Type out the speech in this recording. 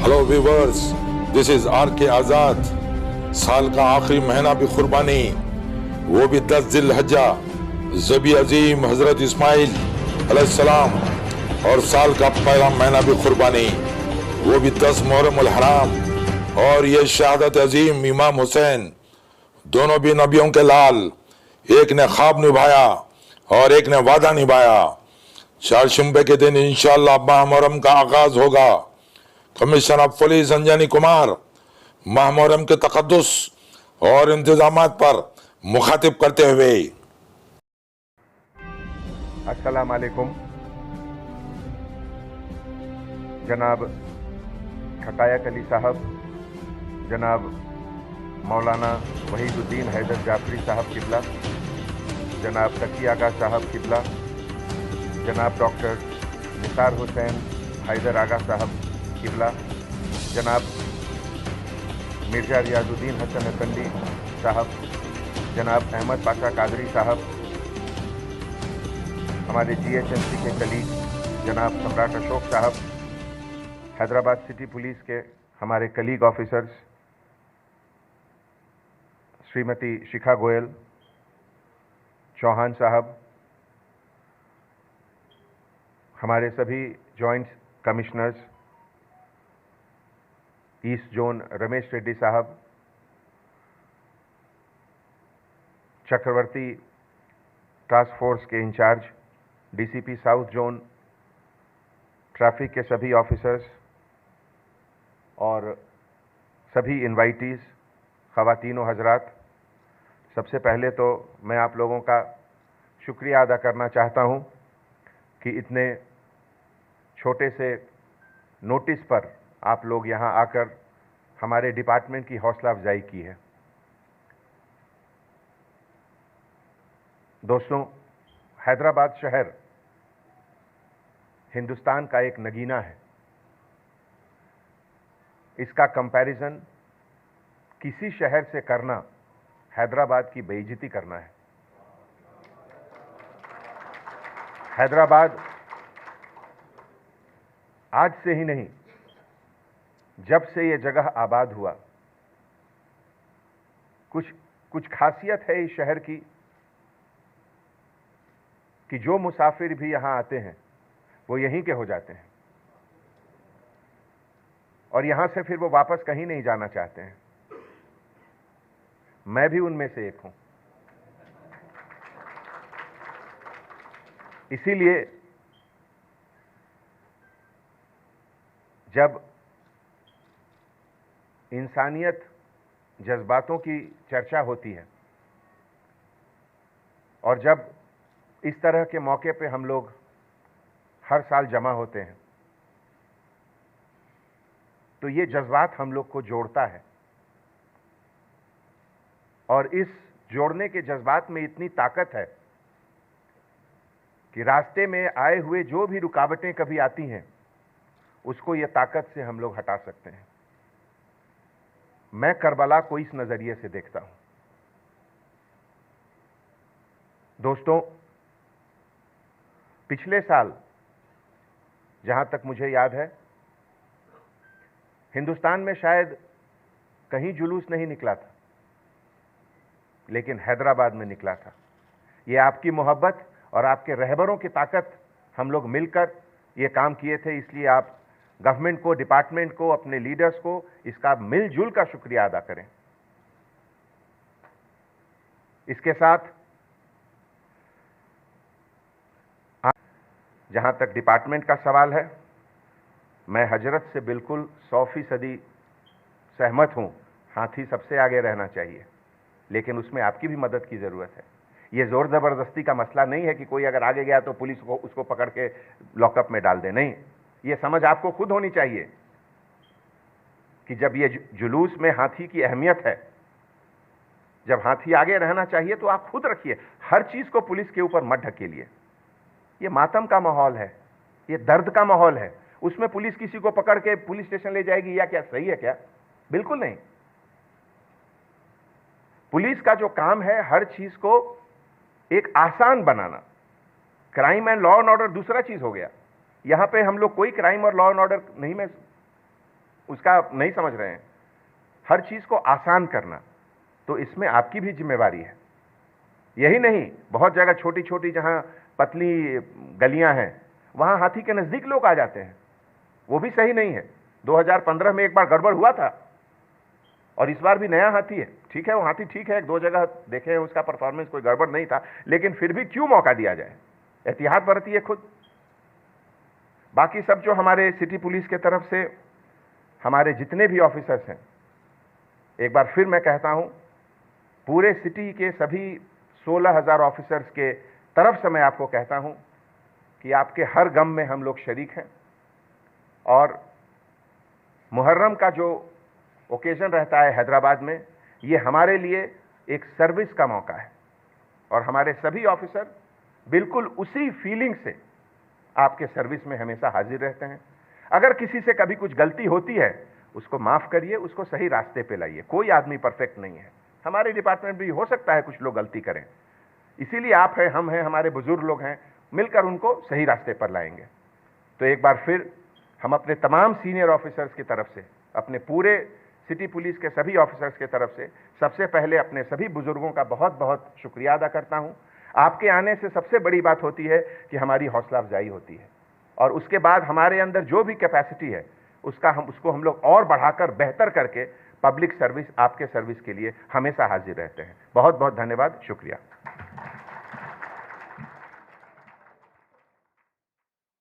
Hello viewers, this is R K Azad. साल का आखिरी महीना भी कुर्बानी, वो भी 10 जिल्हज्जा, ज़बी अजीम हजरत इस्माइल अलैहिस्सलाम, और साल का पहला महीना भी कुर्बानी, वो भी 10 मुहर्रम अल हराम। और ये शहादत अजीम इमाम हुसैन, दोनों भी नबियों के लाल, एक ने ख्वाब निभाया और एक ने वादा निभाया। चारशंबे के दिन इंशाअल्लाह माह मुहर्रम का आगाज होगा। Commissioner of police Anjani Kumar माह मुहर्रम के तकद्दुस और इंतजामात पर मुखातिब करते हुए, अस्सलाम वालेकुम। जनाब हकायत अली साहब, जनाब मौलाना वहीदुद्दीन हैदर जाफरी साहब किबला, जनाब तकी आगा साहब किबला, जनाब डॉक्टर निसार हुसैन हैदर आगा साहब किबला, जनाब मिर्जा रियाजुद्दीन हसन अफंदी साहब, जनाब अहमद पाशा कादरी साहब, हमारे GHMC के कलीग जनाब सम्राट अशोक साहब, हैदराबाद सिटी पुलिस के हमारे कलीग ऑफिसर्स, श्रीमती शिखा गोयल, चौहान साहब, हमारे सभी joint commissioners, east zone Ramesh Reddy साहब, चक्रवर्ती टास्क फोर्स के in charge, DCP south zone, traffic के सभी ऑफिसर्स और सभी इनवाइटीज़, ख़वातीन हजरात, सबसे पहले तो मैं आप लोगों का शुक्रिया अदा करना चाहता हूं कि इतने छोटे से नोटिस पर आप लोग यहां आकर हमारे डिपार्टमेंट की हौसला अफजाई की है। दोस्तों, हैदराबाद शहर हिंदुस्तान का एक नगीना है। इसका कंपैरिजन किसी शहर से करना हैदराबाद की बेइज्जती करना है। हैदराबाद आज से ही नहीं, जब से ये जगह आबाद हुआ, कुछ खासियत है इस शहर की कि जो मुसाफिर भी यहां आते हैं वो यहीं के हो जाते हैं और यहां से फिर वो वापस कहीं नहीं जाना चाहते हैं। मैं भी उनमें से एक हूं। इसीलिए जब इंसानियत जज्बातों की चर्चा होती है और जब इस तरह के मौके पे हम लोग हर साल जमा होते हैं तो ये जज्बात हम लोग को जोड़ता है और इस जोड़ने के जज्बात में इतनी ताकत है कि रास्ते में आए हुए जो भी रुकावटें कभी आती हैं उसको ये ताकत से हम लोग हटा सकते हैं। मैं करबला को इस नजरिए से देखता हूं। दोस्तों, पिछले साल जहां तक मुझे याद है, हिंदुस्तान में शायद कहीं जुलूस नहीं निकला था, लेकिन हैदराबाद में निकला था। ये आपकी मोहब्बत और आपके रहबरों की ताकत, हम लोग मिलकर ये काम किए थे। इसलिए आप गवर्नमेंट को, डिपार्टमेंट को, अपने लीडर्स को इसका मिलजुल का शुक्रिया अदा करें। इसके साथ जहां तक डिपार्टमेंट का सवाल है, मैं हजरत से बिल्कुल 100% सहमत हूं। हाथी सबसे आगे रहना चाहिए, लेकिन उसमें आपकी भी मदद की जरूरत है। ये जोर जबरदस्ती का मसला नहीं है कि कोई अगर आगे गया तो पुलिस को उसको पकड़ के लॉकअप में डाल दे। नहीं, ये समझ आपको खुद होनी चाहिए कि जब ये जुलूस में हाथी की अहमियत है, जब हाथी आगे रहना चाहिए तो आप खुद रखिए। हर चीज को पुलिस के ऊपर मत ढकेलिए। ये मातम का माहौल है, ये दर्द का माहौल है। उसमें पुलिस किसी को पकड़ के पुलिस स्टेशन ले जाएगी या क्या सही है क्या? बिल्कुल नहीं। पुलिस का जो काम है हर चीज को एक आसान बनाना। Crime and law and order दूसरा चीज हो गया। यहां पे हम लोग कोई क्राइम और लॉ एंड ऑर्डर नहीं में उसका नहीं समझ रहे हैं। हर चीज को आसान करना, तो इसमें आपकी भी जिम्मेवारी है। यही नहीं, बहुत जगह छोटी छोटी जहां पतली गलियां हैं वहां हाथी के नजदीक लोग आ जाते हैं, वो भी सही नहीं है। 2015 में एक बार गड़बड़ हुआ था और इस बार भी नया हाथी है। ठीक है, वो हाथी ठीक है, एक दो जगह देखे हैं उसका परफॉर्मेंस, कोई गड़बड़ नहीं था, लेकिन फिर भी क्यों मौका दिया जाए? एहतियात बरतिए खुद। बाकी सब जो हमारे सिटी पुलिस के तरफ से हमारे जितने भी ऑफिसर्स हैं, एक बार फिर मैं कहता हूं, पूरे सिटी के सभी 16,000 ऑफिसर्स के तरफ से मैं आपको कहता हूं कि आपके हर गम में हम लोग शरीक हैं। और मुहर्रम का जो ओकेजन रहता है हैदराबाद में, ये हमारे लिए एक सर्विस का मौका है और हमारे सभी ऑफिसर बिल्कुल उसी फीलिंग से आपके सर्विस में हमेशा हाजिर रहते हैं। अगर किसी से कभी कुछ गलती होती है, उसको माफ करिए, उसको सही रास्ते पे लाइए। कोई आदमी परफेक्ट नहीं है, हमारे डिपार्टमेंट भी हो सकता है कुछ लोग गलती करें, इसीलिए आप हैं, हम हैं, हमारे बुजुर्ग लोग हैं, मिलकर उनको सही रास्ते पर लाएंगे। तो एक बार फिर हम अपने तमाम सीनियर ऑफिसर्स की तरफ से, अपने पूरे सिटी पुलिस के सभी ऑफिसर्स की तरफ से सबसे पहले अपने सभी बुजुर्गों का बहुत बहुत शुक्रिया अदा करता हूं। आपके आने से सबसे बड़ी बात होती है कि हमारी हौसला अफजाई होती है और उसके बाद हमारे अंदर जो भी कैपेसिटी है उसको हम लोग और बढ़ाकर बेहतर करके पब्लिक सर्विस, आपके सर्विस के लिए हमेशा हाजिर रहते हैं। बहुत बहुत धन्यवाद, शुक्रिया।